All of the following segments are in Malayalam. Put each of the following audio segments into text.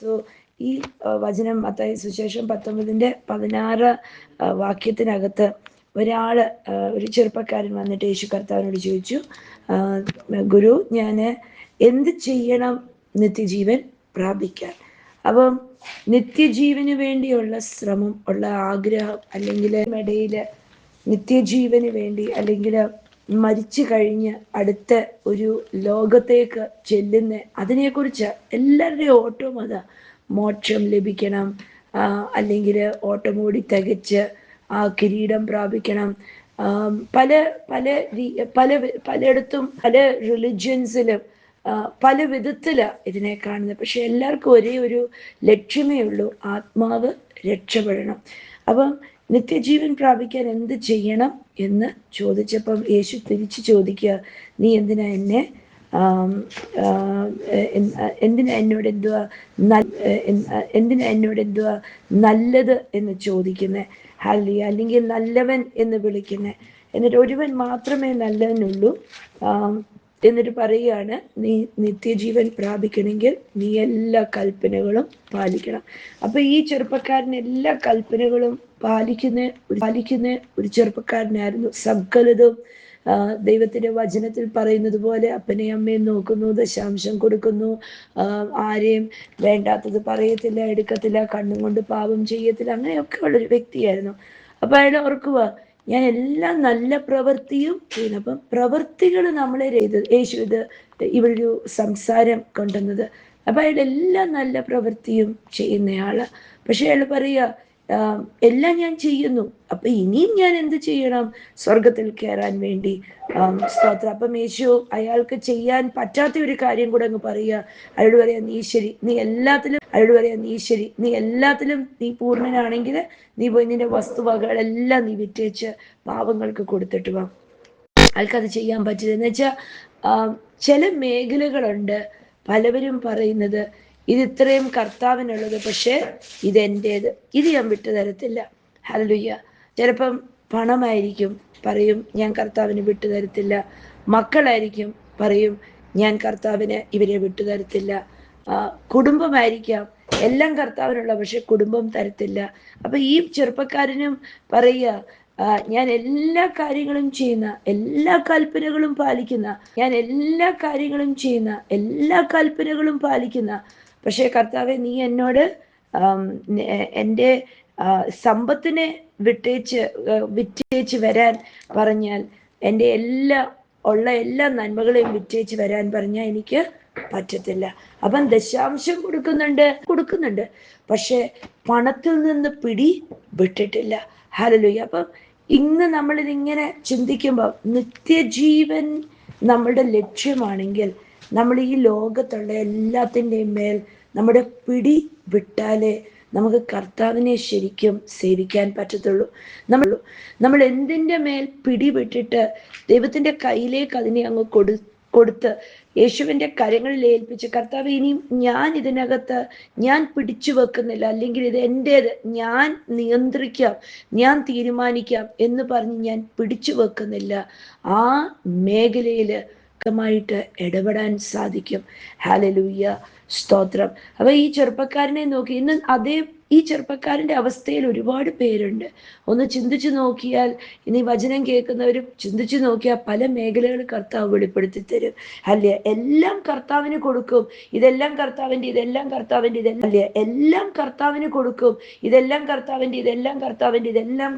സോ ഈ വചനം മത്തായി സുവിശേഷം 19:16 വാക്യത്തിനകത്ത് ഒരു ചെറുപ്പക്കാരൻ വന്നിട്ട് യേശു കർത്താവിനോട് ചോദിച്ചു, ഗുരു, ഞാൻ എന്ത് ചെയ്യണം നിത്യജീവൻ പ്രാപിക്കാൻ? അപ്പം നിത്യജീവന് വേണ്ടിയുള്ള ശ്രമം, ഉള്ള ആഗ്രഹം, അല്ലെങ്കിൽ ഇടയിൽ നിത്യജീവന് വേണ്ടി, അല്ലെങ്കിൽ മരിച്ചു കഴിഞ്ഞ് അടുത്ത ഒരു ലോകത്തേക്ക് ചെല്ലുന്ന അതിനെക്കുറിച്ച് എല്ലാവരുടെയും ഓട്ടവും അതാ. മോക്ഷം ലഭിക്കണം, അല്ലെങ്കിൽ ഓട്ടമോടി തികച്ച് ആ കിരീടം പ്രാപിക്കണം. പല പല പല പലയിടത്തും പല റിലിജ്യൻസിലും പല വിധത്തിലാണ് ഇതിനെ കാണുന്നത്. പക്ഷെ എല്ലാവർക്കും ഒരേ ഒരു ലക്ഷ്യമേ ഉള്ളൂ, ആത്മാവ് രക്ഷപ്പെടണം. അപ്പം നിത്യജീവൻ പ്രാപിക്കാൻ എന്ത് ചെയ്യണം എന്ന് ചോദിച്ചപ്പം യേശു തിരിച്ചു ചോദിക്കുക, നീ എന്തിനാ എന്നെ എന്തിനാ എന്നോട് എന്തുവാ നല്ലത് എന്ന് ചോദിക്കുന്നത്, അല്ലെങ്കിൽ നല്ലവൻ എന്ന് വിളിക്കുന്നത്? എന്നിട്ട് ഒരുവൻ മാത്രമേ നല്ലവനുള്ളൂ. എന്നിട്ട് പറയുകയാണ്, നീ നിത്യജീവൻ പ്രാപിക്കണമെങ്കിൽ നീ എല്ലാ കൽപ്പനകളും പാലിക്കണം. അപ്പൊ ഈ ചെറുപ്പക്കാരൻ എല്ലാ കൽപ്പനകളും പാലിക്കുന്ന ഒരു ചെറുപ്പക്കാരനായിരുന്നു. സകലതും ദൈവത്തിന്റെ വചനത്തിൽ പറയുന്നത് പോലെ അപ്പനെയും അമ്മയും നോക്കുന്നു, ദശാംശം കൊടുക്കുന്നു, ആരെയും വേണ്ടാത്തത് പറയത്തില്ല, എടുക്കത്തില്ല, കണ്ണും കൊണ്ട് പാപം ചെയ്യത്തില്ല, അങ്ങനെയൊക്കെ ഉള്ളൊരു വ്യക്തിയായിരുന്നു. അപ്പൊ അയാൾ ഓർക്കുക, ഞാൻ എല്ലാ നല്ല പ്രവൃത്തിയും ചെയ്യുന്നു. അപ്പം പ്രവൃത്തികൾ നമ്മളെ യേശു ഇവിടെ ഒരു സംസാരം കൊണ്ടുവന്നത്. അപ്പൊ അയാൾ എല്ലാ നല്ല പ്രവൃത്തിയും ചെയ്യുന്നയാള്. പക്ഷെ അയാൾ പറയുക, എല്ലാം ഞാൻ ചെയ്യുന്നു, അപ്പൊ ഇനിയും ഞാൻ എന്ത് ചെയ്യണം? സ്വർഗത്തിൽ കയറാൻ വേണ്ടി. സ്തോത്രം. അപ്പം യേശു അയാൾക്ക് ചെയ്യാൻ പറ്റാത്ത ഒരു കാര്യം കൂടെ അങ്ങ് പറയുക. അയാളോട് പറയാ, നീ എല്ലാത്തിലും നീ പൂർണ്ണനാണെങ്കിൽ നീ പോയി നിന്റെ വസ്തുവകകളെല്ലാം നീ വിറ്റേച്ച് പാവങ്ങൾക്ക് കൊടുത്തിട്ട് വാ. ആൾക്കത് ചെയ്യാൻ പറ്റില്ല. എന്ന് വെച്ചാൽ ചില മേഖലകളുണ്ട്, പലവരും പറയുന്നത് ഇത് ഇത്രയും കർത്താവിനുള്ളത്, പക്ഷേ ഇതെൻ്റേത്, ഇത് ഞാൻ വിട്ടു തരത്തില്ല. ഹല്ലേലൂയ. ചിലപ്പം പണമായിരിക്കും, പറയും ഞാൻ കർത്താവിന് വിട്ടു തരത്തില്ല. മക്കളായിരിക്കും, പറയും ഞാൻ കർത്താവിന് ഇവരെ വിട്ടു തരത്തില്ല. കുടുംബമായിരിക്കാം, എല്ലാം കർത്താവിനുള്ള, പക്ഷെ കുടുംബം തരത്തില്ല. അപ്പൊ ഈ ചെറുപ്പക്കാരനും പറയുക, ഞാൻ എല്ലാ കാര്യങ്ങളും ചെയ്യുന്ന, എല്ലാ കൽപ്പനകളും പാലിക്കുന്ന, പക്ഷെ കർത്താവെ, നീ എന്നോട് എൻ്റെ സമ്പത്തിനെ വിറ്റേച്ച് വരാൻ പറഞ്ഞാൽ, എൻ്റെ എല്ലാ നന്മകളെയും വിറ്റേച്ച് വരാൻ പറഞ്ഞാൽ എനിക്ക് പറ്റത്തില്ല. അപ്പം ദശാംശം കൊടുക്കുന്നുണ്ട്, പക്ഷെ പണത്തിൽ നിന്ന് പിടി വിട്ടിട്ടില്ല. ഹല്ലേലൂയ. അപ്പം ഇന്ന് നമ്മളിതിങ്ങനെ ചിന്തിക്കുമ്പോൾ, നിത്യജീവൻ നമ്മളുടെ ലക്ഷ്യമാണെങ്കിൽ നമ്മൾ ഈ ലോകത്തുള്ള എല്ലാത്തിൻ്റെയും മേൽ നമ്മുടെ പിടി വിട്ടാലേ നമുക്ക് കർത്താവിനെ ശരിക്കും സേവിക്കാൻ പറ്റത്തുള്ളൂ. നമ്മൾ എന്തിൻ്റെ മേൽ പിടി വിട്ടിട്ട് ദൈവത്തിൻ്റെ കയ്യിലേക്ക് അതിനെ അങ്ങ് കൊടുത്ത് യേശുവിൻ്റെ കരങ്ങളിൽ ഏൽപ്പിച്ച്, കർത്താവ്, ഇനിയും ഞാൻ ഇതിനകത്ത് ഞാൻ പിടിച്ചു വെക്കുന്നില്ല, അല്ലെങ്കിൽ ഇത് എൻ്റേത്, ഞാൻ നിയന്ത്രിക്കാം, ഞാൻ തീരുമാനിക്കാം എന്ന് പറഞ്ഞ് ഞാൻ പിടിച്ചു വെക്കുന്നില്ല, ആ മേഖലയിൽ ായിട്ട് ഇടപെടാൻ സാധിക്കും. ഹല്ലേലൂയ, സ്തോത്രം. അപ്പൊ ഈ ചെറുപ്പക്കാരനെ നോക്കി, ഇന്ന് ഈ ചെറുപ്പക്കാരന്റെ അവസ്ഥയിൽ ഒരുപാട് പേരുണ്ട്. ഒന്ന് ചിന്തിച്ചു നോക്കിയാൽ, ഇനി വചനം കേൾക്കുന്നവരും ചിന്തിച്ചു നോക്കിയാൽ പല മേഖലകൾ കർത്താവ് വെളിപ്പെടുത്തി തരും. അല്ലേ? എല്ലാം കർത്താവിന് കൊടുക്കും, ഇതെല്ലാം കർത്താവിൻ്റെ, ഇതെല്ലാം കർത്താവിൻ്റെ, എല്ലാം കർത്താവിന് കൊടുക്കും, ഇതെല്ലാം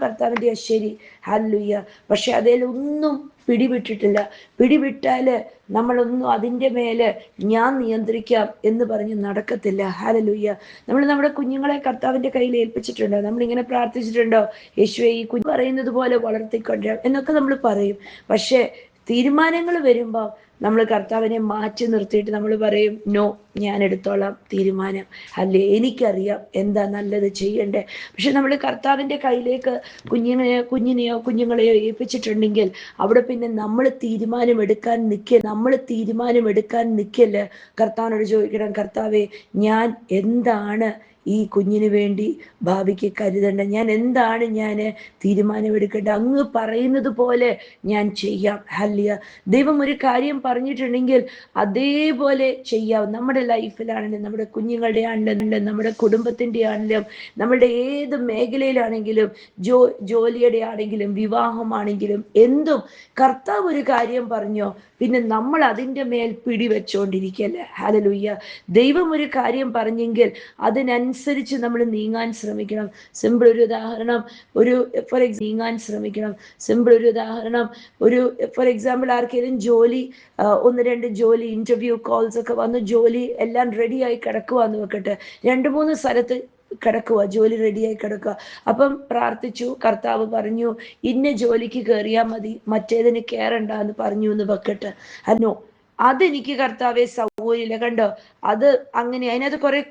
കർത്താവിൻ്റെ, ശരി. ഹല്ലേലൂയ. പക്ഷെ അതിലൊന്നും പിടിവിട്ടിട്ടില്ല. പിടിവിട്ടാല് നമ്മളൊന്നും അതിൻ്റെ മേല് ഞാൻ നിയന്ത്രിക്കാം എന്ന് പറഞ്ഞ് നടക്കത്തില്ല. ഹല്ലേലൂയ. നമ്മൾ നമ്മുടെ കുഞ്ഞുങ്ങളെ കർത്താവിൻ്റെ കയ്യിൽ ഏൽപ്പിച്ചിട്ടുണ്ടോ? നമ്മളിങ്ങനെ പ്രാർത്ഥിച്ചിട്ടുണ്ടോ, യേശുവേ ഈ കുഞ്ഞ് പറയുന്നത് പോലെ വളർത്തിക്കൊണ്ടുവരാം എന്നൊക്കെ നമ്മൾ പറയും. പക്ഷെ തീരുമാനങ്ങൾ വരുമ്പോൾ നമ്മൾ കർത്താവിനെ മാറ്റി നിർത്തിയിട്ട് നമ്മൾ പറയും, നോ, ഞാൻ എടുത്തോളാം തീരുമാനം, അല്ലേ, എനിക്കറിയാം എന്താ നല്ലത് ചെയ്യണ്ടേ. പക്ഷെ നമ്മൾ കർത്താവിൻ്റെ കയ്യിലേക്ക് കുഞ്ഞുങ്ങളെയോ ഏൽപ്പിച്ചിട്ടുണ്ടെങ്കിൽ അവിടെ പിന്നെ നമ്മൾ തീരുമാനമെടുക്കാൻ നിൽക്കല്ല. കർത്താവിനോട് ചോദിക്കണം, കർത്താവേ, ഞാൻ എന്താണ് ഈ കുഞ്ഞിന് വേണ്ടി ഭാവിക്ക് കരുതണ്ട. ഞാൻ എന്താണ് ഞാൻ തീരുമാനമെടുക്കേണ്ടത്? അങ്ങ് പറയുന്നത് പോലെ ഞാൻ ചെയ്യാം. ഹല്ലേലൂയ. ദൈവം ഒരു കാര്യം പറഞ്ഞിട്ടുണ്ടെങ്കിൽ അതേപോലെ ചെയ്യാം. നമ്മുടെ ലൈഫിലാണെങ്കിലും, നമ്മുടെ കുഞ്ഞുങ്ങളുടെ ആണെങ്കിലും, നമ്മുടെ കുടുംബത്തിൻ്റെ ആണെങ്കിലും, നമ്മുടെ ഏത് മേഖലയിലാണെങ്കിലും, ജോലിയുടെ ആണെങ്കിലും, വിവാഹമാണെങ്കിലും, എന്തും കർത്താവ് ഒരു കാര്യം പറഞ്ഞോ, പിന്നെ നമ്മൾ അതിൻ്റെ മേൽ പിടിവെച്ചോണ്ടിരിക്കല്ലേ. ഹല്ലേലൂയ. ദൈവം ഒരു കാര്യം പറഞ്ഞെങ്കിൽ അതിനനുസരിച്ച് നമ്മൾ നീങ്ങാൻ ശ്രമിക്കണം. സിമ്പിൾ ഒരു ഉദാഹരണം, നീങ്ങാൻ ശ്രമിക്കണം. സിമ്പിൾ ഒരു ഉദാഹരണം, ഫോർ എക്സാമ്പിൾ ആർക്കെങ്കിലും ജോലി, 1-2 ജോലി ഇന്റർവ്യൂ കോൾസ് ഒക്കെ വന്ന് ജോലി എല്ലാം റെഡിയായി കിടക്കുവാന്ന് വെക്കട്ടെ. 2-3 സ്ഥലത്ത് കിടക്കുക, ജോലി റെഡിയായി കിടക്കുക. അപ്പം പ്രാർത്ഥിച്ചു, കർത്താവ് പറഞ്ഞു ഇന്ന ജോലിക്ക് കയറിയാൽ മതി, മറ്റേതിന് കയറണ്ട എന്ന് പറഞ്ഞു എന്ന് വെക്കട്ടെ. അന്നോ അതെനിക്ക് കർത്താവെ സൗകര്യമില്ല, കണ്ടോ, അത് അങ്ങനെ, അതിനകത്ത് കുറെ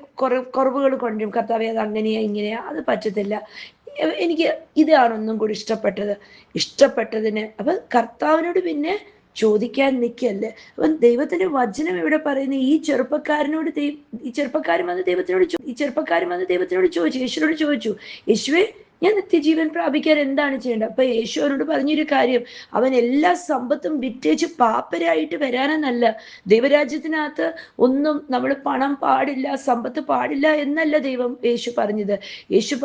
കുറവുകൾ കൊണ്ടുവരും. കർത്താവെ അത് അങ്ങനെയാ ഇങ്ങനെയാ, അത് പറ്റത്തില്ല, എനിക്ക് ഇതാണൊന്നും കൂടി ഇഷ്ടപ്പെട്ടതിന്. അപ്പൊ കർത്താവിനോട് പിന്നെ ചോദിക്കാൻ നിൽക്കല്ലേ. അപ്പം ദൈവത്തിന്റെ വചനം ഇവിടെ പറയുന്നത് ഈ ചെറുപ്പക്കാരൻ വന്ന് ദൈവത്തിനോട് ചോദിച്ചു, യേശുവിനോട് ചോദിച്ചു, യേശുവേ ഞാൻ നിത്യജീവൻ പ്രാപിക്കാൻ എന്താണ് ചെയ്യേണ്ടത്? അപ്പൊ യേശു അവനോട് പറഞ്ഞൊരു കാര്യം, അവൻ എല്ലാ സമ്പത്തും വിറ്റേച്ച് പാപ്പരായിട്ട് വരാനെന്നല്ല. ദൈവരാജ്യത്തിനകത്ത് ഒന്നും നമ്മൾ പണം പാടില്ല, സമ്പത്ത് പാടില്ല എന്നല്ല യേശു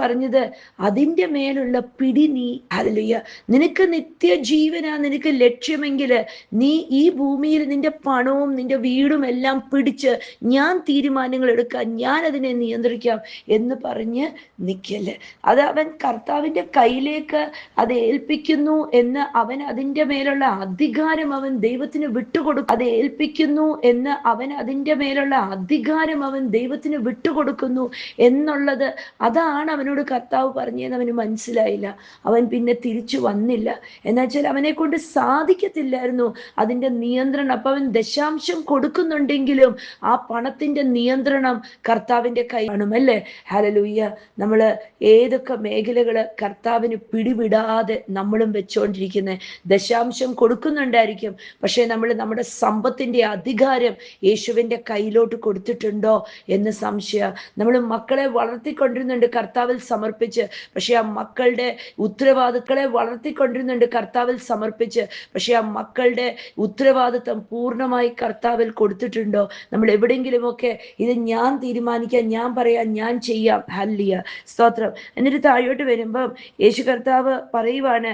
പറഞ്ഞത് അതിൻ്റെ മേലുള്ള പിടി നീ. ഹല്ലേലൂയ. നിനക്ക് നിത്യജീവനാ നിനക്ക് ലക്ഷ്യമെങ്കിൽ നീ ഈ ഭൂമിയിൽ നിന്റെ പണവും നിന്റെ വീടും എല്ലാം പിടിച്ച് ഞാൻ തീരുമാനങ്ങൾ എടുക്കാം, ഞാൻ അതിനെ നിയന്ത്രിക്കാം എന്ന് പറഞ്ഞ് നിൽക്കല്ലേ. അത് അവൻ കർത്താവിന്റെ കയ്യിലേക്ക് അത് ഏൽപ്പിക്കുന്നു എന്ന് അവൻ അതിൻ്റെ മേലുള്ള അധികാരം അവൻ ദൈവത്തിന് വിട്ടുകൊടുക്കുന്നു എന്നുള്ളത്, അതാണ് അവനോട് കർത്താവ് പറഞ്ഞതെന്ന് അവന് മനസ്സിലായില്ല. അവൻ പിന്നെ തിരിച്ചു വന്നില്ല. എന്നുവെച്ചാൽ അവനെ കൊണ്ട് സാധിക്കത്തില്ലായിരുന്നു അതിൻ്റെ നിയന്ത്രണം. അപ്പൊ അവൻ ദശാംശം കൊടുക്കുന്നുണ്ടെങ്കിലും ആ പണത്തിന്റെ നിയന്ത്രണം കർത്താവിന്റെ കൈ കാണുമല്ലേ. ഹല്ലേലൂയ. നമ്മള് ഏതൊക്കെ മേഖലകള് കർത്താവിന് പിടിവിടാതെ നമ്മളും വെച്ചോണ്ടിരിക്കുന്നത്. ദശാംശം കൊടുക്കുന്നുണ്ടായിരിക്കും, പക്ഷെ നമ്മൾ നമ്മുടെ സമ്പത്തിന്റെ അധികാരം യേശുവിന്റെ കയ്യിലോട്ട് കൊടുത്തിട്ടുണ്ടോ എന്ന് സംശയം. നമ്മൾ മക്കളെ വളർത്തിക്കൊണ്ടിരുന്നുണ്ട് കർത്താവിൽ സമർപ്പിച്ച്, പക്ഷെ ആ മക്കളുടെ ഉത്തരവാദിത്വം പൂർണ്ണമായി കർത്താവിൽ കൊടുത്തിട്ടുണ്ടോ? നമ്മൾ എവിടെയെങ്കിലുമൊക്കെ ഇത് ഞാൻ തീരുമാനിക്കാം, ഞാൻ പറയാം, ഞാൻ ചെയ്യാം. ഹല്ലേലൂയ, സ്തോത്രം. എന്നിട്ട് താഴോട്ട് വരുമ്പം യേശു കർത്താവ് പറയുവാണ്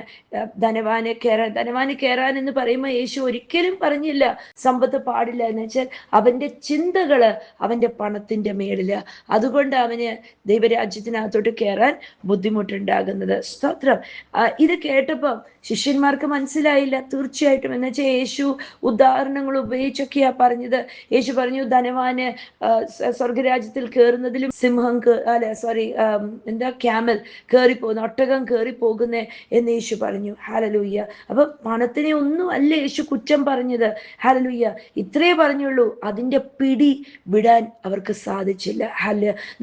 ധനവാനെ കയറാൻ എന്ന് പറയുമ്പോൾ യേശു ഒരിക്കലും പറഞ്ഞില്ല സമ്പത്ത് പാടില്ല എന്ന്. വെച്ചാൽ അവന്റെ ചിന്തകള് അവന്റെ പണത്തിന്റെ മേളില്, അതുകൊണ്ട് അവന് ദൈവരാജ്യത്തിനകത്തോട്ട് കയറാൻ ബുദ്ധിമുട്ടുണ്ടാകുന്നത്. സ്തോത്രം. ഇത് കേട്ടപ്പം ശിഷ്യന്മാർക്ക് മനസ്സിലായില്ല തീർച്ചയായിട്ടും. എന്ന് വെച്ചാൽ യേശു ഉദാഹരണങ്ങൾ ഉപയോഗിച്ചൊക്കെയാ പറഞ്ഞത്. യേശു പറഞ്ഞു ധനവാന് സ്വർഗരാജ്യത്തിൽ കയറുന്നതിലും ക്യാമൽ കയറിപ്പോകുന്ന, ഒട്ടകം കയറിപ്പോകുന്നേ എന്ന് യേശു പറഞ്ഞു. ഹല്ലേലൂയ. അപ്പൊ പണത്തിനെ ഒന്നും അല്ല യേശു കുറ്റം പറഞ്ഞത്. ഹല്ലേലൂയ. ഇത്രേ പറഞ്ഞുള്ളൂ, അതിന്റെ പിടി വിടാൻ അവർക്ക് സാധിച്ചില്ല.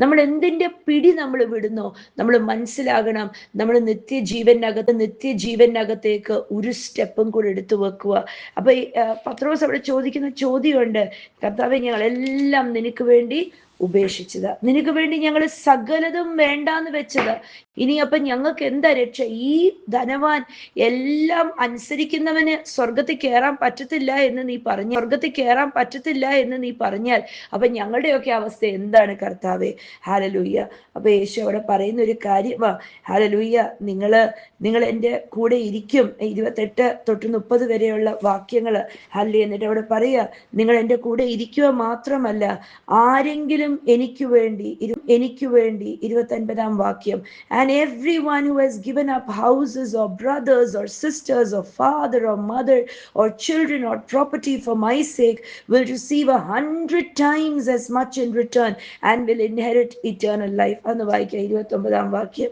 നമ്മൾ എന്തിന്റെ പിടി നമ്മൾ വിടുന്നോ, നമ്മൾ മനസ്സിലാകണം, നമ്മൾ നിത്യജീവനകത്തേക്ക് ഒരു സ്റ്റെപ്പും കൂടെ എടുത്തു വെക്കുക. അപ്പൊ പത്രോസ് അവിടെ ചോദിക്കുന്ന ചോദ്യമുണ്ട്, കർത്താവേ ഞങ്ങളെല്ലാം നിനക്ക് വേണ്ടി ഉപേക്ഷിച്ചത്, നിനക്ക് വേണ്ടി ഞങ്ങൾ സകലതും വേണ്ടാന്ന് വെച്ചത്, ഇനി അപ്പൊ ഞങ്ങൾക്ക് എന്താ രക്ഷ? ഈ ധനവാൻ എല്ലാം അനുസരിക്കുന്നവന് സ്വർഗത്തിൽ കയറാൻ പറ്റത്തില്ല എന്ന് നീ പറഞ്ഞാൽ അപ്പൊ ഞങ്ങളുടെയൊക്കെ അവസ്ഥ എന്താണ് കർത്താവേ? ഹല്ലേലൂയ. അപ്പൊ യേശു അവിടെ പറയുന്ന ഒരു കാര്യമാ, ഹല്ലേലൂയ, നിങ്ങൾ എൻ്റെ കൂടെ ഇരിക്കും. 28 തൊട്ട് 30 വരെയുള്ള വാക്യങ്ങള്. ഹല്ലേലൂയ. എന്നിട്ട് അവിടെ പറയാ, നിങ്ങൾ എൻ്റെ കൂടെ ഇരിക്കുക മാത്രമല്ല, ആരെങ്കിലും എനിക്ക് വേണ്ടി 29 വാക്യം, and everyone who has given up houses or brothers or sisters or father or mother or children or property for my sake will receive 100 times as much in return and will inherit eternal life. അന്ന് വായിക്കാം 29 വാക്യം.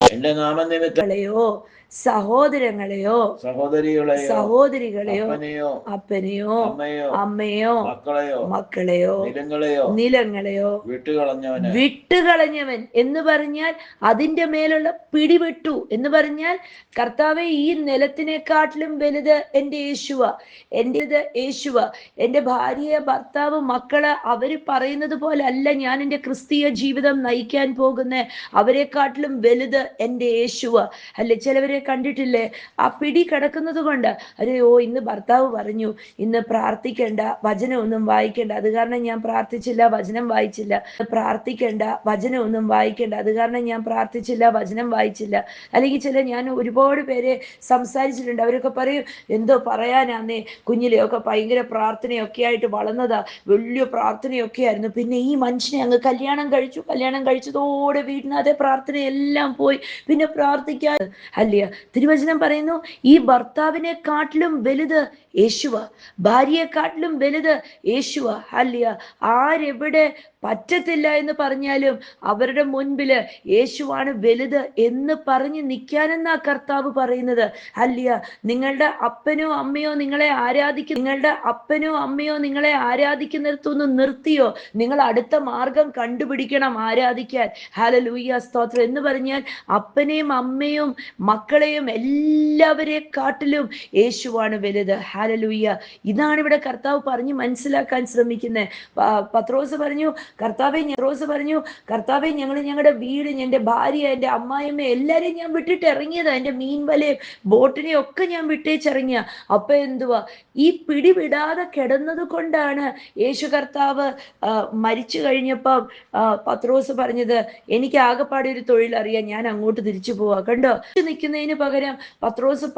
എന്റെ നാമനിമിത്തമോ സഹോദരങ്ങളെയോ സഹോദരികളെയോ അപ്പനെയോ അമ്മയോ മക്കളെയോ നിലങ്ങളെയോ വിട്ടുകളഞ്ഞവൻ എന്ന് പറഞ്ഞാൽ അതിന്റെ മേലുള്ള പിടിവിട്ടു എന്ന് പറഞ്ഞാൽ, കർത്താവെ ഈ നിലത്തിനെക്കാട്ടിലും വലുത് എൻ്റെ യേശുവ, എൻ്റെ യേശുവ. എൻ്റെ ഭാര്യ, ഭർത്താവ്, മക്കള് അവര് പറയുന്നത് പോലെ അല്ല ഞാൻ എൻ്റെ ക്രിസ്തീയ ജീവിതം നയിക്കാൻ പോകുന്നത്. അവരെക്കാട്ടിലും വലുത് എൻ്റെ യേശുവ. അല്ലെ, ചിലവരെ കണ്ടിട്ടില്ലേ, ആ പിടി കിടക്കുന്നത് കൊണ്ട് അതെയോ ഇന്ന് ഭർത്താവ് പറഞ്ഞു ഇന്ന് പ്രാർത്ഥിക്കണ്ട, വചനമൊന്നും വായിക്കണ്ട, അത് കാരണം ഞാൻ പ്രാർത്ഥിച്ചില്ല, വചനം വായിച്ചില്ല. പ്രാർത്ഥിക്കണ്ട, വചനമൊന്നും വായിക്കണ്ട, അത് കാരണം ഞാൻ പ്രാർത്ഥിച്ചില്ല, വചനം വായിച്ചില്ല. അല്ലെങ്കിൽ ഞാൻ ഒരുപാട് പേരെ സംസാരിച്ചിട്ടുണ്ട്. അവരൊക്കെ പറയും എന്തോ പറയാനാന്നേ, കുഞ്ഞിലെയൊക്കെ ഭയങ്കര പ്രാർത്ഥനയൊക്കെ ആയിട്ട് വളർന്നതാ, വലിയ പ്രാർത്ഥനയൊക്കെ ആയിരുന്നു. പിന്നെ ഈ മനുഷ്യനെ അങ്ങ് കല്യാണം കഴിച്ചതോടെ വീടിനകത്തെ പ്രാർത്ഥനയെല്ലാം പോയി, പിന്നെ പ്രാർത്ഥിക്കാൻ അല്ലയോ. തിരുവചനം പറയുന്നു ഈ ഭർത്താവിനെക്കാട്ടിലും വലുത് യേശുവ, ഭാര്യയെക്കാട്ടിലും വലുത് യേശുവ. അല്ലയോ, ആരെവിടെ പറ്റത്തില്ല എന്ന് പറഞ്ഞാലും അവരുടെ മുൻപില് യേശുവാണ് വലുത് എന്ന് പറഞ്ഞ് നിൽക്കാനെന്നാ കർത്താവ് പറയുന്നത്. അല്ലയ, നിങ്ങളുടെ അപ്പനോ അമ്മയോ നിങ്ങളെ ആരാധിക്കുന്നിടത്തൊന്ന് നിർത്തിയോ? നിങ്ങൾ അടുത്ത മാർഗം കണ്ടുപിടിക്കണം ആരാധിക്കാൻ. ഹല്ലേലൂയ, സ്തോത്രം. എന്ന് പറഞ്ഞാൽ അപ്പനെയും അമ്മയും മക്കളെയും എല്ലാവരെക്കാട്ടിലും യേശുവാണ് വലുത്. ഹല്ലേലൂയ. ഇതാണ് ഇവിടെ കർത്താവ് പറഞ്ഞ് മനസ്സിലാക്കാൻ ശ്രമിക്കുന്നത്. പത്രോസ് പറഞ്ഞു കർത്താവെ ഞങ്ങൾ ഞങ്ങളുടെ വീട്, എൻ്റെ ഭാര്യ, എൻ്റെ അമ്മായിയമ്മ എല്ലാരെയും ഞാൻ വിട്ടിട്ട് ഇറങ്ങിയതാ, എൻ്റെ മീൻ വലയും ബോട്ടിനെയും ഒക്കെ ഞാൻ വിട്ടേച്ചിറങ്ങിയ. അപ്പൊ എന്തുവാ, ഈ പിടിവിടാതെ കിടന്നത് കൊണ്ടാണ് യേശു കർത്താവ് മരിച്ചു കഴിഞ്ഞപ്പം പത്രോസ് പറഞ്ഞത് എനിക്ക് ആകെപ്പാടെ ഒരു തൊഴിൽ അറിയാം, ഞാൻ അങ്ങോട്ട് തിരിച്ചു പോവാ. കണ്ടോ, നിൽക്കുന്നതിന് പകരം പത്രോസ്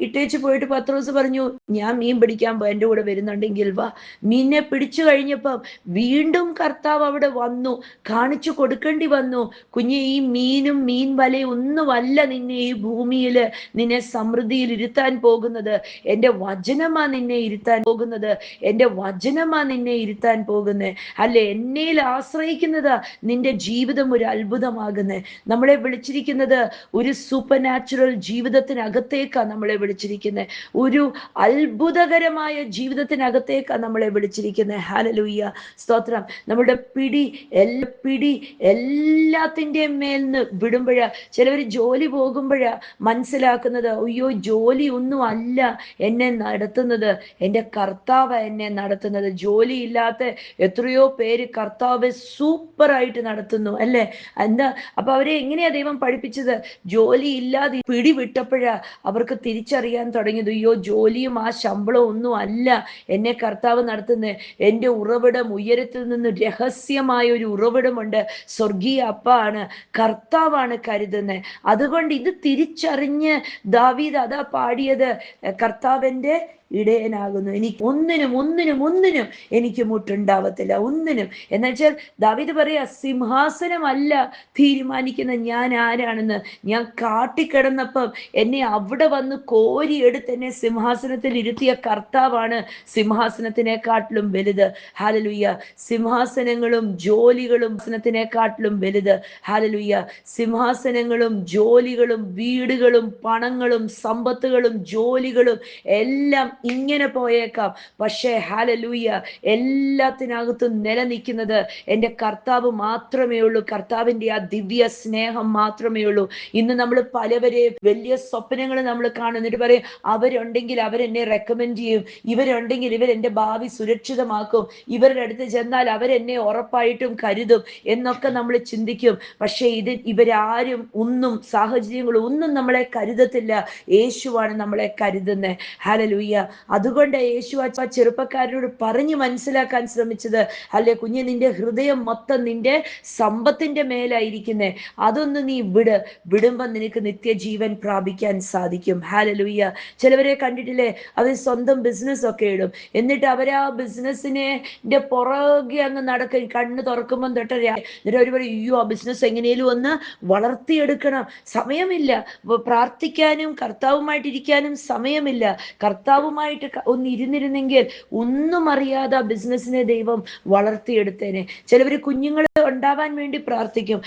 ഇട്ടേച്ച് പോയിട്ട് പത്രോസ് പറഞ്ഞു ഞാൻ മീൻ പിടിക്കാൻ പോ, എൻ്റെ കൂടെ വരുന്നുണ്ടെങ്കിൽ വാ. മീനെ പിടിച്ചു കഴിഞ്ഞപ്പം വീണ്ടും കർത്താവ് അവിടെ വന്നു, കാണിച്ചു കൊടുക്കേണ്ടി വന്നു. കുഞ്ഞെ, ഈ മീനും മീൻ വലയും ഒന്നുമല്ല നിന്നെ ഈ ഭൂമിയിൽ നിന്നെ സമൃദ്ധിയിൽ ഇരുത്താൻ പോകുന്നത്, എൻ്റെ വചനമാ നിന്നെ ഇരുത്താൻ പോകുന്നത്, എൻ്റെ വചനമാ നിന്നെ ഇരുത്താൻ പോകുന്നത്. അല്ലെ, എന്നേൽ ആശ്രയിക്കുന്നതാ നിന്റെ ജീവിതം ഒരു അത്ഭുതമാകുന്നത്. നമ്മളെ വിളിച്ചിരിക്കുന്നത് ഒരു സൂപ്പർ നാച്ചുറൽ ജീവിതത്തിനകത്തേക്കാ നമ്മളെ വിളിച്ചിരിക്കുന്നത്, ഒരു അത്ഭുതകരമായ ജീവിതത്തിനകത്തേക്കാ നമ്മളെ വിളിച്ചിരിക്കുന്നത്. ഹല്ലേലൂയ, സ്തോത്രം. നമ്മുടെ പിടി എല്ലാത്തിൻ്റെയും മേൽന്ന് വിടുമ്പോഴാ, ചിലവർ ജോലി പോകുമ്പോഴാ മനസ്സിലാക്കുന്നത് അയ്യോ ജോലി ഒന്നും അല്ല എന്നെ നടത്തുന്നത്, എൻ്റെ കർത്താവ് എന്നെ നടത്തുന്നത്. ജോലി ഇല്ലാത്ത എത്രയോ പേര് കർത്താവ് സൂപ്പറായിട്ട് നടത്തുന്നു, അല്ലേ? എന്താ അപ്പൊ അവരെ എങ്ങനെയാ ദൈവം പഠിപ്പിച്ചത്? ജോലി ഇല്ലാതെ പിടി വിട്ടപ്പോഴാ അവർക്ക് തിരിച്ചറിയാൻ തുടങ്ങിയത് അയ്യോ ജോലിയും ആ ശമ്പളവും ഒന്നും അല്ല എന്നെ കർത്താവ് നടത്തുന്നത്. എൻ്റെ ഉറവിടം ഉയരത്തിൽ നിന്ന് രഹസ്യമായ ഒരു ഉറവിടമുണ്ട്, സ്വർഗീയ അപ്പാണ്, കർത്താവാണ് കരുതുന്നത്. അതുകൊണ്ട് ഇത് തിരിച്ചറിഞ്ഞ് ദാവീദ് അതാ പാടിയത്, കർത്താവിൻ്റെ ഇടയനാകുന്നു, എനിക്ക് ഒന്നിനും എനിക്ക് മുട്ടുണ്ടാവത്തില്ല, ഒന്നിനും. എന്നുവെച്ചാൽ ദാവീദ് പറയാ സിംഹാസനമല്ല തീരുമാനിക്കുന്ന ഞാൻ ആരാണെന്ന്. ഞാൻ കാട്ടിക്കിടന്നപ്പം എന്നെ അവിടെ വന്ന് കോരിയെടുത്ത് എന്നെ സിംഹാസനത്തിൽ ഇരുത്തിയ കർത്താവാണ് സിംഹാസനത്തിനെക്കാട്ടിലും വലുത്. ഹല്ലേലൂയ. സിംഹാസനങ്ങളും ജോലികളും സിംഹാസനത്തിനെക്കാട്ടിലും വലുത്. ഹല്ലേലൂയ. സിംഹാസനങ്ങളും ജോലികളും വീടുകളും പണങ്ങളും സമ്പത്തുകളും ജോലികളും എല്ലാം ഇങ്ങനെ പോയേക്കാം, പക്ഷേ ഹല്ലേലൂയ എല്ലാത്തിനകത്തും നിലനിൽക്കുന്നത് എൻ്റെ കർത്താവ് മാത്രമേ ഉള്ളൂ. കർത്താവിൻ്റെ ആ ദിവ്യ സ്നേഹം മാത്രമേ ഉള്ളൂ. ഇന്ന് നമ്മൾ പലവരെ വലിയ സ്വപ്നങ്ങൾ നമ്മൾ കാണും, എന്നിട്ട് പറയും അവരുണ്ടെങ്കിൽ അവരെന്നെ റെക്കമെൻഡ് ചെയ്യും, ഇവരുണ്ടെങ്കിൽ ഇവരെൻ്റെ ഭാവി സുരക്ഷിതമാക്കും, ഇവരുടെ അടുത്ത് ചെന്നാൽ അവരെന്നെ ഉറപ്പായിട്ടും കരുതും എന്നൊക്കെ നമ്മൾ ചിന്തിക്കും. പക്ഷേ ഇവരാരും ഒന്നും സാഹചര്യങ്ങളും ഒന്നും നമ്മളെ കരുതത്തില്ല, യേശുവാണ് നമ്മളെ കരുതുന്നത്. ഹല്ലേലൂയ. അതുകൊണ്ട് യേശു ആ ചെറുപ്പക്കാരനോട് പറഞ്ഞു മനസ്സിലാക്കാൻ ശ്രമിച്ചത്, അല്ലെ കുഞ്ഞ്, നിന്റെ ഹൃദയം മൊത്തം നിന്റെ സമ്പത്തിന്റെ മേലായിരിക്കുന്നേ, അതൊന്ന് നീ വിടുമ്പോ നിനക്ക് നിത്യജീവൻ പ്രാപിക്കാൻ സാധിക്കും. ഹല്ലേലൂയ. ചിലവരെ കണ്ടിട്ടില്ലേ, അവർ സ്വന്തം ബിസിനസ് ഒക്കെ ഇടും, എന്നിട്ട് അവരാ ബിസിനസ്സിനെ പുറകെ അങ്ങ് നടക്കും, കണ്ണ് തുറക്കുമ്പോൾ തൊട്ടറിയാം. എന്നിട്ട് അവർ പറയും അയ്യോ ആ ബിസിനസ് എങ്ങനെയും ഒന്ന് വളർത്തിയെടുക്കണം, സമയമില്ല, പ്രാർത്ഥിക്കാനും കർത്താവുമായിട്ടിരിക്കാനും സമയമില്ല, കർത്താവും ദൈവവുമായിട്ട് ഒന്ന് ഇരുന്നിരുന്നെങ്കിൽ ഒന്നും അറിയാതെ ആ ബിസിനസ്സിനെ ദൈവം വളർത്തിയെടുത്തേനെ. ചിലവർ കുഞ്ഞുങ്ങൾ ഉണ്ടാവാൻ വേണ്ടി പ്രാർത്ഥിക്കും,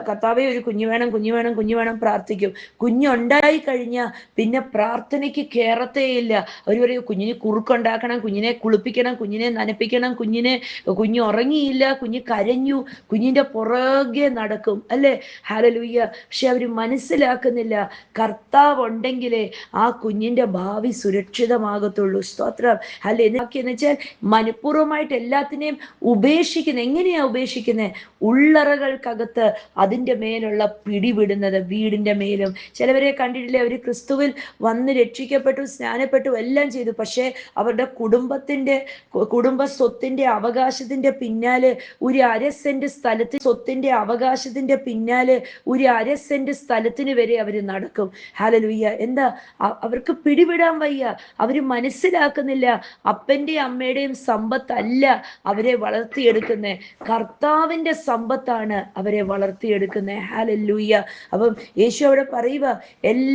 കർത്താവേ ഒരു കുഞ്ഞു വേണം, കുഞ്ഞു വേണം, കുഞ്ഞു വേണം പ്രാർത്ഥിക്കും. കുഞ്ഞുണ്ടായി കഴിഞ്ഞാൽ പിന്നെ പ്രാർത്ഥനയ്ക്ക് കേറത്തേയില്ല. അവർ പറയും കുഞ്ഞിന് കുറുക്കുണ്ടാക്കണം, കുഞ്ഞിനെ കുളിപ്പിക്കണം, കുഞ്ഞിനെ നനപ്പിക്കണം, കുഞ്ഞ് ഉറങ്ങിയില്ല, കുഞ്ഞ് കരഞ്ഞു, കുഞ്ഞിന്റെ പുറകെ നടക്കും അല്ലേ. ഹല്ലേലൂയ. പക്ഷെ അവർ മനസ്സിലാക്കുന്നില്ല, കർത്താവ് ഉണ്ടെങ്കിലേ ആ കുഞ്ഞിന്റെ ഭാവി സുരക്ഷിതമാകത്തുള്ളൂ. സ്തോത്രം. അല്ലെ എന്ന് വെച്ചാൽ മനഃപൂർവ്വമായിട്ട് എല്ലാത്തിനെയും ഉപേക്ഷിക്കുന്നത്. എങ്ങനെയാ ഉപേക്ഷിക്കുന്നത്? ഉള്ളറകൾക്കകത്ത് അതിൻ്റെ മേലുള്ള പിടിവിടുന്നത്. വീടിന്റെ മേലും ചിലവരെ കണ്ടിട്ടില്ലേ, അവർ ക്രിസ്തുവിൽ വന്ന് രക്ഷിക്കപ്പെട്ടു, സ്നാനപ്പെട്ടു, എല്ലാം ചെയ്തു. പക്ഷേ അവരുടെ കുടുംബ സ്വത്തിന്റെ അവകാശത്തിന്റെ പിന്നാലെ ഒരു 1/2 സെന്റ് സ്വത്തിന്റെ അവകാശത്തിന്റെ പിന്നാലെ ഒരു 1/2 സെന്റ് സ്ഥലത്തിന് വരെ അവര് നടക്കും. ഹല്ലേലൂയ. എന്താ? അവർക്ക് പിടിവിടാൻ വയ്യ. അവര് മനസ്സിലാക്കുന്നില്ല, അപ്പന്റെയും അമ്മയുടെയും സമ്പത്തല്ല അവരെ വളർത്തിയെടുക്കുന്നത്, കർത്താവിന്റെ സമ്പത്താണ് അവരെ വളർത്തിയെടുക്കുന്നത്. ഹല്ലേലൂയ. അപ്പം യേശു അവിടെ പറയുക എല്ലാം.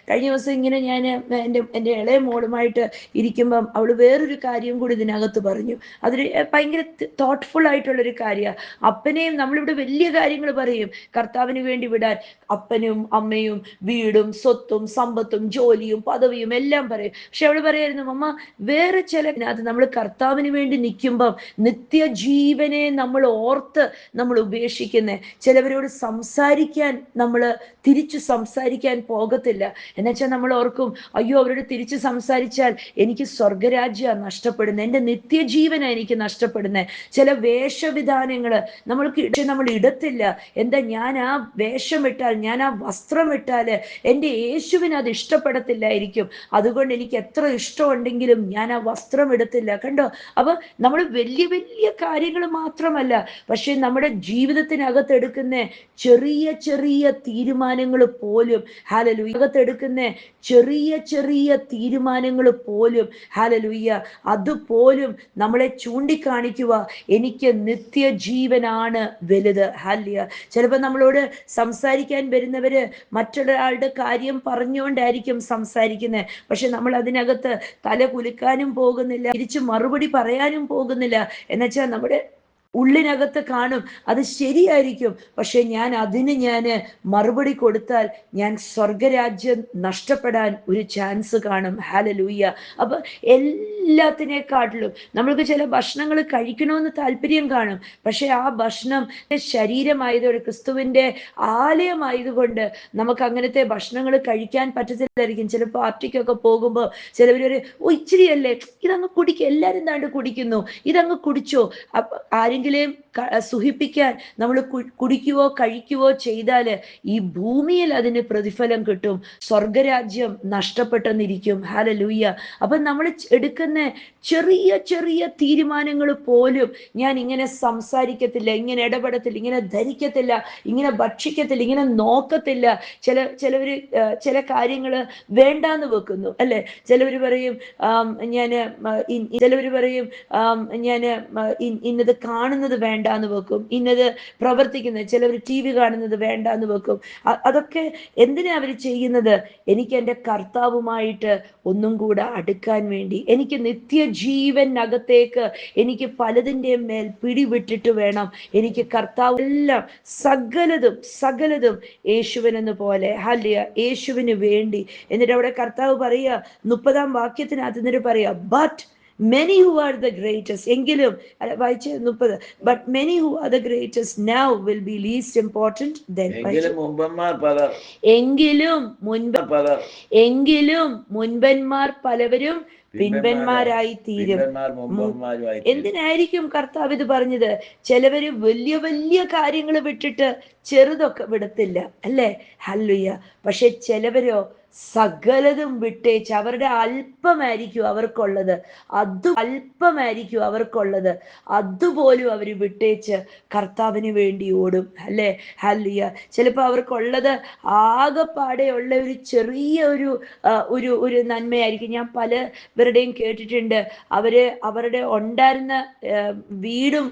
കഴിഞ്ഞ ദിവസം ഇങ്ങനെ ഞാൻ എൻ്റെ ഇളയ മോളുമായിട്ട് ഇരിക്കുമ്പം അവള് വേറൊരു കാര്യം കൂടി ഇതിനകത്ത് പറഞ്ഞു. അതൊരു ഭയങ്കര തോട്ട്ഫുൾ ആയിട്ടുള്ളൊരു കാര്യമാണ്. അപ്പനെയും നമ്മളിവിടെ വലിയ കാര്യങ്ങൾ പറയും കർത്താവിന് വേണ്ടി വിടാൻ, അപ്പനും അമ്മയും വീടും സ്വത്തും സമ്പത്തും ജോലിയും പദവിയും എല്ലാം പറയും. പക്ഷെ അവള് പറയായിരുന്നു, അമ്മ വേറെ ചില അത് നമ്മൾ കർത്താവിന് വേണ്ടി നിൽക്കുമ്പം നിത്യജീവനെ നമ്മൾ ഓർത്ത് നമ്മൾ ഉപേക്ഷിക്കുന്നേ. ചിലവരോട് സംസാരിക്കാൻ നമ്മൾ തിരിച്ചു സംസാരിക്കാൻ പോകത്തില്ല. എന്നുവെച്ചാൽ നമ്മൾ ഓർക്കും, അയ്യോ അവരോട് തിരിച്ചു സംസാരിച്ചാൽ എനിക്ക് സ്വർഗരാജ്യം നഷ്ടപ്പെടുന്നത്, എൻ്റെ നിത്യജീവനാണ് എനിക്ക് നഷ്ടപ്പെടുന്നത്. ചില വേഷവിധാനങ്ങൾ നമ്മൾ ഇടത്തില്ല. എന്താ? ഞാൻ ആ വേഷം ഇട്ടാൽ, ഞാൻ ആ വസ്ത്രം ഇട്ടാൽ എൻ്റെ യേശുവിന് അത് ഇഷ്ടപ്പെടത്തില്ലായിരിക്കും. അതുകൊണ്ട് എനിക്ക് എത്ര ഇഷ്ടമുണ്ടെങ്കിലും ഞാൻ ആ വസ്ത്രം ഇടത്തില്ല. കണ്ടോ? അപ്പൊ നമ്മൾ വലിയ വലിയ കാര്യങ്ങൾ മാത്രമല്ല, പക്ഷെ നമ്മുടെ ജീവിതത്തിനകത്ത് എടുക്കുന്ന ചെറിയ ചെറിയ തീരുമാനങ്ങൾ പോലും, ഹല്ലേലൂയ, അകത്തെടുക്കുന്ന ചെറിയ ചെറിയ തീരുമാനങ്ങൾ പോലും, ഹല്ലേലൂയ, അതുപോലും നമ്മളെ ചൂണ്ടിക്കാണിക്കുക എനിക്ക് നിത്യജീവനാണ് വലുത്. ഹല്ലേലൂയ. ചിലപ്പോൾ നമ്മളോട് സംസാരിക്കാൻ വരുന്നവര് മറ്റൊരാളുടെ കാര്യം പറഞ്ഞുകൊണ്ടായിരിക്കും സംസാരിക്കുന്നത്. പക്ഷെ നമ്മൾ അതിനകത്ത് തല കുലുക്കാനും പോകുന്നില്ല, തിരിച്ച് മറുപടി പറയാനും പോകുന്നില്ല. എന്നുവെച്ചാൽ നമ്മുടെ ഉള്ളിനകത്ത് കാണും അത് ശരിയായിരിക്കും, പക്ഷെ ഞാൻ മറുപടി കൊടുത്താൽ ഞാൻ സ്വർഗരാജ്യം നഷ്ടപ്പെടാൻ ഒരു ചാൻസ് കാണും. ഹല്ലേലൂയ. അപ്പൊ എല്ലാത്തിനേക്കാട്ടിലും നമ്മൾക്ക് ചില ഭക്ഷണങ്ങൾ കഴിക്കണമെന്ന് താല്പര്യം കാണും, പക്ഷെ ആ ഭക്ഷണം ശരീരമായതുകൊണ്ട്, ക്രിസ്തുവിന്റെ ആലയമായതുകൊണ്ട് നമുക്ക് അങ്ങനത്തെ ഭക്ഷണങ്ങൾ കഴിക്കാൻ പറ്റത്തില്ലായിരിക്കും. ചില പാർട്ടിക്കൊക്കെ പോകുമ്പോൾ ചിലവർ ഇച്ചിരിയല്ലേ, ഇതങ്ങ് കുടിക്കുക, എല്ലാവരും താണ്ട് കുടിക്കുന്നു, ഇതങ്ങ് കുടിച്ചോ. ആരെങ്കിലും സുഖിപ്പിക്കാൻ നമ്മൾ കുടിക്കുവോ കഴിക്കുവോ ചെയ്താൽ ഈ ഭൂമിയിൽ അതിന് പ്രതിഫലം കിട്ടും, സ്വർഗരാജ്യം നഷ്ടപ്പെട്ടെന്നിരിക്കും. ഹല്ലേലൂയ. അപ്പൊ നമ്മൾ എടുക്കുന്ന ചെറിയ ചെറിയ തീരുമാനങ്ങൾ പോലും, ഞാൻ ഇങ്ങനെ സംസാരിക്കത്തില്ല, ഇങ്ങനെ ഇടപെടത്തില്ല, ഇങ്ങനെ ധരിക്കത്തില്ല, ഇങ്ങനെ ഭക്ഷിക്കത്തില്ല, ഇങ്ങനെ നോക്കത്തില്ല. ചിലവര് ചില കാര്യങ്ങൾ വേണ്ടാന്ന് വെക്കുന്നു അല്ലെ. ചിലവര് പറയും ഞാൻ ഇന്നത് കാണുന്നത് വേണ്ടാന്ന് വെക്കും, ഇന്നത് പ്രവർത്തിക്കുന്നത്, ചിലവർ TV കാണുന്നത് വേണ്ടാന്ന് വെക്കും. അതൊക്കെ എന്തിനാ അവർ ചെയ്യുന്നത്? എനിക്ക് എൻ്റെ കർത്താവുമായിട്ട് ഒന്നും കൂടെ അടുക്കാൻ വേണ്ടി, എനിക്ക് നിത്യജീവനകത്തേക്ക് എനിക്ക് പലതിൻ്റെ മേൽ പിടിവിട്ടിട്ട് വേണം എനിക്ക് കർത്താവ് എല്ലാം സകലതും യേശുവിനെന്ന് പോലെ, ഹല്ലേലൂയ, യേശുവിന് വേണ്ടി. എന്നിട്ട് അവിടെ കർത്താവ് പറയുക 30-ാം വാക്യത്തിനകത്ത് എന്നിട്ട് പറയുക, but many who are the greatest, എങ്കിലും വായിച്ച് 30, but many who are the greatest now will be least important then. എങ്കിലും മുൻപന്മാർ പലവരും പിൻപന്മാരായി തീരും. എന്തിനായിരിക്കും കർത്താവ് ഇത് പറഞ്ഞത്? ചിലവര് വലിയ വലിയ കാര്യങ്ങൾ വിട്ടിട്ട് ചെറുതൊക്കെ വിടത്തില്ല അല്ലേ. ഹല്ലേലൂയ. പക്ഷെ ചിലവരോ സകലതും വിട്ടേച്ച്, അവരുടെ അല്പമായിരിക്കും അവർക്കുള്ളത്, അതുപോലും അവർ വിട്ടേച്ച് കർത്താവിന് വേണ്ടി ഓടും അല്ലേ. ഹല്ലേലൂയ. ചിലപ്പോൾ അവർക്കുള്ളത് ആകെപ്പാടെ ഉള്ള ഒരു ചെറിയ ഒരു നന്മയായിരിക്കും. ഞാൻ പലവരുടെയും കേട്ടിട്ടുണ്ട്, അവരുടെ ഉണ്ടായിരുന്ന വീടും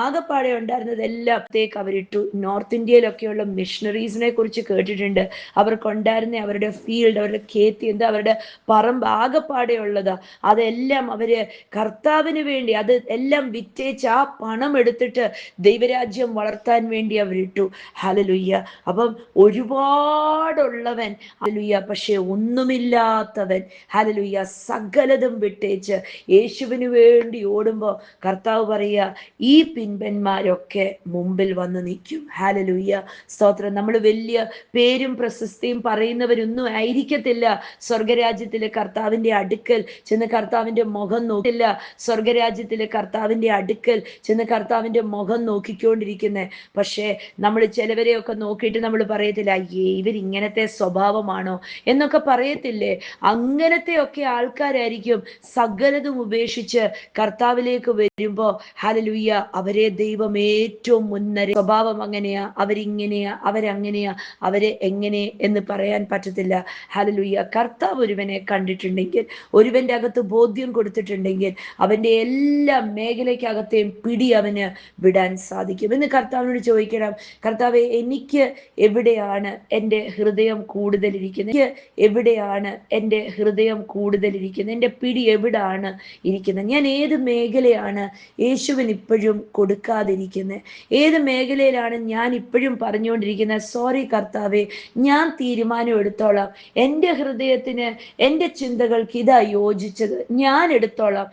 ആകെപ്പാടെ ഉണ്ടായിരുന്നതെല്ലാം അവരിട്ടു. നോർത്ത് ഇന്ത്യയിലൊക്കെയുള്ള മിഷണറീസിനെ കുറിച്ച് കേട്ടിട്ടുണ്ട്. അവർക്കുണ്ടായിരുന്ന അവരുടെ ഫീൽഡ്, അവരുടെ കേത്തി, എന്താ അവരുടെ പറമ്പ് ആകെപ്പാടെ ഉള്ളത്, അതെല്ലാം അവര് കർത്താവിന് വേണ്ടി അത് എല്ലാം വിറ്റേച്ച് ആ പണം എടുത്തിട്ട് ദൈവരാജ്യം വളർത്താൻ വേണ്ടി അവരിട്ടു. ഹല്ലേലൂയ. അപ്പം ഒരുപാടുള്ളവൻ, ഹല്ലേലൂയ, പക്ഷെ ഒന്നുമില്ലാത്തവൻ, ഹല്ലേലൂയ, സകലതും വിട്ടേച്ച് യേശുവിന് വേണ്ടി ഓടുമ്പോൾ കർത്താവ് പറയുക, ഈ പിൻപന്മാരൊക്കെ മുമ്പിൽ വന്ന് നിൽക്കും. ഹല്ലേലൂയ, സ്തോത്രം. നമ്മൾ വലിയ പേരും പ്രശസ്തിയും പറയുന്നവരൊന്നും ആയിരിക്കത്തില്ല സ്വർഗരാജ്യത്തിലെ കർത്താവിന്റെ അടുക്കൽ ചെന്ന് കർത്താവിന്റെ മുഖം നോക്കില്ല. സ്വർഗരാജ്യത്തിലെ കർത്താവിന്റെ അടുക്കൽ ചെന്ന് കർത്താവിന്റെ മുഖം നോക്കിക്കൊണ്ടിരിക്കുന്നേ. പക്ഷേ നമ്മൾ ചിലവരെയൊക്കെ നോക്കിയിട്ട് നമ്മൾ പറയത്തില്ല, അയ്യേ ഇവരിങ്ങനത്തെ സ്വഭാവമാണോ എന്നൊക്കെ പറയത്തില്ലേ? അങ്ങനത്തെയൊക്കെ ആൾക്കാരായിരിക്കും സകലതും ഉപേക്ഷിച്ച് കർത്താവിലേക്ക് വരുമ്പോ, ഹല്ലേലൂയ, അവരെ ദൈവം ഏറ്റവും മുന്നര. സ്വഭാവം അങ്ങനെയാ, അവരിങ്ങനെയാ, അവരങ്ങനെയാ, അവരെ എങ്ങനെ എന്ന് പറയാൻ പറ്റത്തില്ല. ഹല്ലേലൂയ. കർത്താവ് ഒരുവനെ കണ്ടിട്ടുണ്ടെങ്കിൽ, ഒരുവന്റെ അകത്ത് ബോധ്യം കൊടുത്തിട്ടുണ്ടെങ്കിൽ, അവന്റെ എല്ലാ മേഖലയ്ക്കകത്തെയും പിടി അവന് വിടാൻ സാധിക്കും. ഇന്ന് കർത്താവിനോട് ചോദിക്കണം, കർത്താവെ, എനിക്ക് എവിടെയാണ് എൻ്റെ ഹൃദയം കൂടുതലിരിക്കുന്നത്? എനിക്ക് എവിടെയാണ് എൻ്റെ ഹൃദയം കൂടുതലിരിക്കുന്നത്? എൻ്റെ പിടി എവിടാണ് ഇരിക്കുന്നത്? ഞാൻ ഏത് മേഖലയാണ് യേശുവിന് ഇപ്പോഴും കൊടുക്കാതിരിക്കുന്നത്? ഏത് മേഖലയിലാണ് ഞാൻ ഇപ്പോഴും പറഞ്ഞുകൊണ്ടിരിക്കുന്നത്, സോറി കർത്താവെ, ഞാൻ തീരുമാനം എടുത്തോളാം, എൻ്റെ ഹൃദയത്തിന്, എൻ്റെ ചിന്തകൾക്ക് ഇതാ യോജിച്ചത്, ഞാൻ എടുത്തോളാം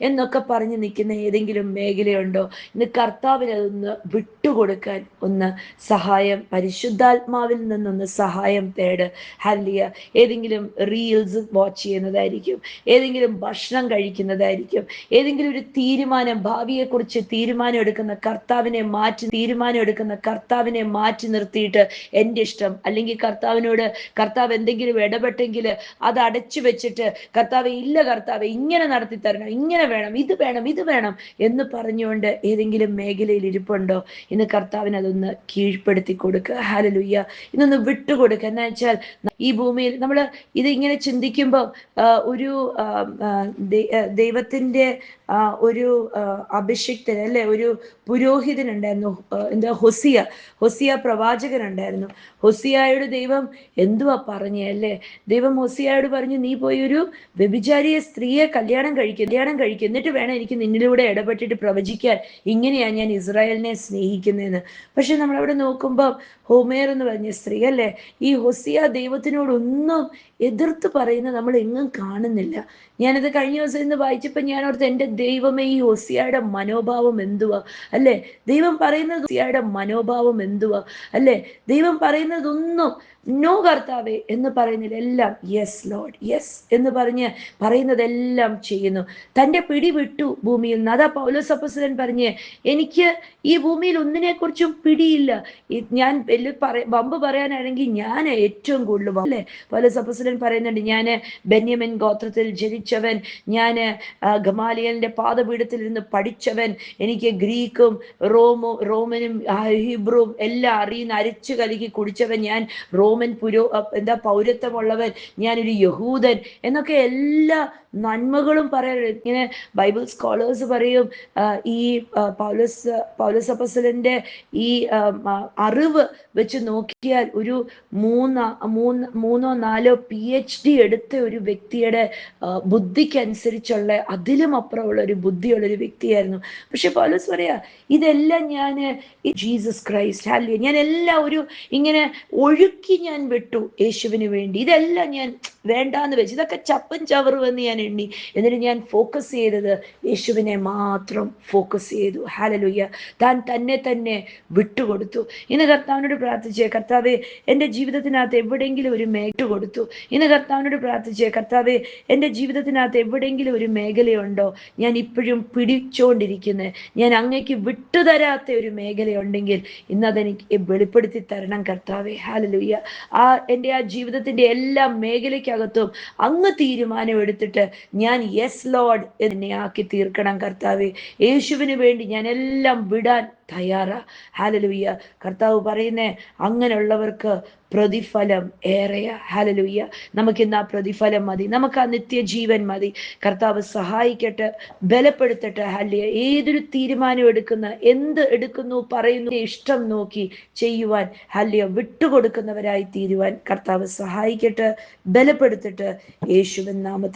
എന്നൊക്കെ പറഞ്ഞു നിൽക്കുന്ന ഏതെങ്കിലും മേഖലയുണ്ടോ? ഇന്ന് കർത്താവിന് അതൊന്ന് വിട്ടുകൊടുക്കാൻ ഒന്ന് സഹായം, പരിശുദ്ധാത്മാവിൽ നിന്നൊന്ന് സഹായം തേട്. ഹല്ലേലൂയ. ഏതെങ്കിലും റീൽസ് വാച്ച് ചെയ്യുന്നതായിരിക്കും, ഏതെങ്കിലും ഭക്ഷണം കഴിക്കുന്നതായിരിക്കും, ഏതെങ്കിലും ഒരു തീരുമാനം, ഭാവിയെക്കുറിച്ച് തീരുമാനം എടുക്കുന്ന കർത്താവിനെ മാറ്റി നിർത്തിയിട്ട് എൻ്റെ ഇഷ്ടം, അല്ലെങ്കിൽ കർത്താവിനോട് കർത്താവ് എന്തെങ്കിലും ഇടപെട്ടെങ്കിൽ അത് അടച്ചു വെച്ചിട്ട്, കർത്താവെ ഇല്ല, കർത്താവെ ഇങ്ങനെ നടത്തി തരണം, ഇങ്ങനെ വേണം, ഇത് വേണം എന്ന് പറഞ്ഞുകൊണ്ട് ഏതെങ്കിലും മേഖലയിൽ ഇരിപ്പുണ്ടോ? ഇന്ന് കർത്താവിന് അതൊന്ന് കീഴ്പ്പെടുത്തി കൊടുക്കുക. ഹല്ലേലൂയ. ഇതൊന്ന് വിട്ടുകൊടുക്കുക. എന്താ വെച്ചാൽ ഈ ഭൂമിയിൽ നമ്മൾ ഇത് ഇങ്ങനെ ചിന്തിക്കുമ്പോൾ ഒരു ദൈവത്തിന്റെ ഒരു അഭിഷിക്തൻ, അല്ലെ, ഒരു പുരോഹിതനുണ്ടായിരുന്നു, എന്താ, ഹൊസിയ പ്രവാചകനുണ്ടായിരുന്നു. ഹൊസിയായോട് ദൈവം എന്തുവാ പറഞ്ഞേ, അല്ലേ? ദൈവം ഹൊസിയായോട് പറഞ്ഞു, നീ പോയി ഒരു വ്യഭിചാരിയെ സ്ത്രീയെ കല്യാണം കഴിക്കും, എന്നിട്ട് വേണം എനിക്ക് നിന്നിലൂടെ ഇടപെട്ടിട്ട് പ്രവചിക്കാൻ, ഇങ്ങനെയാ ഞാൻ ഇസ്രായേലിനെ സ്നേഹിക്കുന്നതെന്ന്. പക്ഷെ നമ്മളവിടെ നോക്കുമ്പോൾ ഹോമേർ എന്ന് പറഞ്ഞ സ്ത്രീ, അല്ലേ, ഈ ഹൊസിയ ദൈവത്തിനോടൊന്നും എതിർത്ത് പറയുന്നത് നമ്മൾ എങ്ങും കാണുന്നില്ല. ഞാനത് കഴിഞ്ഞ ദിവസം ഇന്ന് വായിച്ചപ്പോൾ ഞാൻ ഓർത്ത്, എൻ്റെ ദൈവമേ, ഈ ഹൊസിയയുടെ മനോഭാവം എന്തുവാ, അല്ലേ? ദൈവം പറയുന്നത് ഹൊസിയയുടെ മനോഭാവം എന്തുവാ, അല്ലേ? ദൈവം പറയുന്നതൊന്നും നോ കർത്താവേ എന്ന് പറയുന്നില്ല, എല്ലാം യെസ് ലോർഡ്, യെസ് എന്ന് പറയുന്നതെല്ലാം ചെയ്യുന്നു. തൻ്റെ പിടി വിട്ടു ഭൂമിയിൽ നിന്ന്. അതാ പൗലോസ് അപ്പോസ്തലൻ പറഞ്ഞേ, എനിക്ക് ഈ ഭൂമിയിൽ ഒന്നിനെക്കുറിച്ചും പിടിയില്ല, ഞാൻ വമ്പ് പറയാനാണെങ്കിൽ ഞാൻ ഏറ്റവും കൂടുതൽ, അല്ലേ? പൗലോസ് അപ്പോസ്തലൻ പറയുന്നുണ്ട്, ഞാൻ ബെന്യാമിൻ ഗോത്രത്തിൽ ജനിച്ചവൻ, ഞാൻ ഗമാലിയലിന്റെ പാദപീഠത്തിൽ ഇരുന്ന് പഠിച്ചവൻ, എനിക്ക് ഗ്രീക്കും റോമനും ഹീബ്രുവും എല്ലാം അറിയുന്ന, അരച്ചു കലക്കി കുടിച്ചവൻ, ഞാൻ റോമൻ പൗരത്വമുള്ളവൻ, ഞാനൊരു യഹൂദൻ എന്നൊക്കെ എല്ലാ നന്മകളും പറയാൻ. ഇങ്ങനെ ബൈബിൾ സ്കോളേഴ്സ് പറയും, ഈ പൗലോസ് അപ്പോസ്തലന്റെ ഈ അറിവ് വെച്ച് നോക്കിയാൽ ഒരു മൂന്നോ നാലോ PhD എടുത്ത ഒരു വ്യക്തിയുടെ ബുദ്ധിക്കനുസരിച്ചുള്ള, അതിലും അപ്പുറമുള്ള ഒരു ബുദ്ധിയുള്ളൊരു വ്യക്തിയായിരുന്നു. പക്ഷെ പൗലോസ് പറയാ, ഇതെല്ലാം ഞാൻ ജീസസ് ക്രൈസ്റ്റ്, ഹല്ലേലൂയ, ഞാൻ എല്ലാം ഒരു ഇങ്ങനെ ഒഴുക്കി ഞാൻ വിട്ടു യേശുവിന് വേണ്ടി. ഇതെല്ലാം ഞാൻ വേണ്ടാന്ന് വെച്ച്, ഇതൊക്കെ ചപ്പും ചവറും എന്ന് ഞാൻ എണ്ണി. എന്നിട്ട് ഞാൻ ഫോക്കസ് ചെയ്തത് യേശുവിനെ മാത്രം ഫോക്കസ് ചെയ്തു. ഹല്ലേലൂയ. താൻ തന്നെ വിട്ടുകൊടുത്തു. ഇന്ന് കർത്താവിനോട് പ്രാർത്ഥിച്ചേ, കർത്താവേ, എൻ്റെ ജീവിതത്തിനകത്ത് എവിടെയെങ്കിലും ഒരു കൊടുത്തു. ഇന്ന് കർത്താവിനോട് പ്രാർത്ഥിച്ചേ, കർത്താവേ, എൻ്റെ ജീവിതത്തിനകത്ത് എവിടെയെങ്കിലും ഒരു മേഖലയുണ്ടോ ഞാൻ ഇപ്പോഴും പിടിച്ചോണ്ടിരിക്കുന്നത്, ഞാൻ അങ്ങേക്ക് വിട്ടുതരാത്ത ഒരു മേഖലയുണ്ടെങ്കിൽ ഇന്ന് അതെനിക്ക് വെളിപ്പെടുത്തി തരണം കർത്താവേ. ഹല്ലേലൂയ. എൻ്റെ ജീവിതത്തിന്റെ എല്ലാ മേഖലയ്ക്കകത്തും അങ്ങ് തീരുമാനം എടുത്തിട്ട് ഞാൻ യെസ് ലോർഡ് എന്നെ ആക്കി തീർക്കണം കർത്താവേ. യേശുവിന് വേണ്ടി ഞാൻ എല്ലാം വിടാൻ തയ്യാറാ. ഹല്ലേലൂയ. കർത്താവ് പറയുന്നേ, അങ്ങനെയുള്ളവർക്ക് പ്രതിഫലം ഏറെയാ. ഹല്ലേലൂയ. നമുക്കിന്ന് ആ പ്രതിഫലം മതി, നമുക്ക് ആ നിത്യജീവൻ മതി. കർത്താവ് സഹായിക്കട്ടെ, ബലപ്പെടുത്തട്ടെ. ഹല്ലേലൂയ. ഏതൊരു തീരുമാനം എടുക്കുന്ന, എന്ത് എടുക്കുന്നു പറയുന്നു, ഇഷ്ടം നോക്കി ചെയ്യുവാൻ, ഹല്ലേലൂയ, വിട്ടുകൊടുക്കുന്നവരായി തീരുവാൻ കർത്താവ് സഹായിക്കട്ടെ, ബലപ്പെടുത്തട്ടെ. യേശുവിൻ നാമത്തിൽ